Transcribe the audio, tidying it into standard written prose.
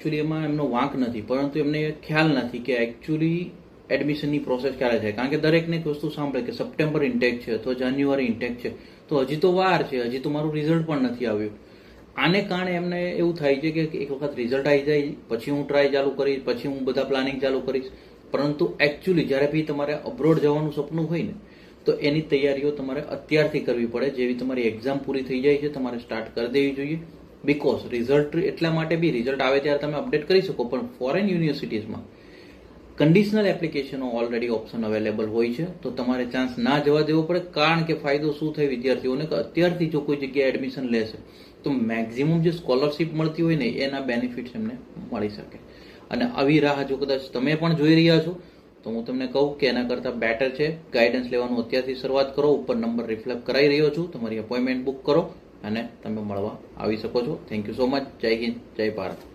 Actually એમાં એમનો વાંક નથી, પરંતુ એમને ખ્યાલ નથી કે એકચ્યુઅલી એડમિશનની પ્રોસેસ ક્યારે થાય. કારણ કે દરેકને એક વસ્તુ સાંભળે કે સપ્ટેમ્બર ઇન્ટેક છે અથવા જાન્યુઆરી ઇન્ટેક છે, તો હજી તો વાર છે, હજી તો મારું રિઝલ્ટ પણ નથી આવ્યું. આને કારણે એમને એવું થાય છે કે એક વખત રિઝલ્ટ આવી જાય પછી હું ટ્રાય ચાલુ કરીશ, પછી હું બધા પ્લાનિંગ ચાલુ કરીશ. પરંતુ એકચ્યુઅલી જ્યારે બી તમારે અબ્રોડ જવાનું સપનું હોય ને, તો એની તૈયારીઓ તમારે અત્યારથી કરવી પડે. જેવી તમારી એક્ઝામ પૂરી થઈ જાય છે તમારે સ્ટાર્ટ કરી દેવી જોઈએ. બીકોઝ રિઝલ્ટ એટલા માટે બી રિઝલ્ટ આવે ત્યારે તમે અપડેટ કરી શકો, પણ ફોરેન યુનિવર્સિટીઝમાં કન્ડિશનલ એપ્લિકેશનો ઓલરેડી ઓપ્શન અવેલેબલ હોય છે, તો તમારે ચાન્સ ના જવા દેવો પડે. કારણ કે ફાયદો શું થાય વિદ્યાર્થીઓને કે અત્યારથી જો કોઈ જગ્યાએ એડમિશન લેશે તો મેક્ઝિમમ જે સ્કોલરશિપ મળતી હોય ને એના બેનિફિટ્સ એમને મળી શકે. અને આવી રાહ જો કદાચ તમે પણ જોઈ રહ્યા છો તો હું તમને કહું કે એના કરતાં બેટર છે ગાઈડન્સ લેવાનું અત્યારથી શરૂઆત કરો. ઉપર નંબર રિફ્લેક્ટ કરાવી રહ્યો છું, તમારી અપોઇન્ટમેન્ટ બુક કરો અને તમે મળવા આવી શકો છો. Thank you so much. જય હિન્દ, જય ભારત.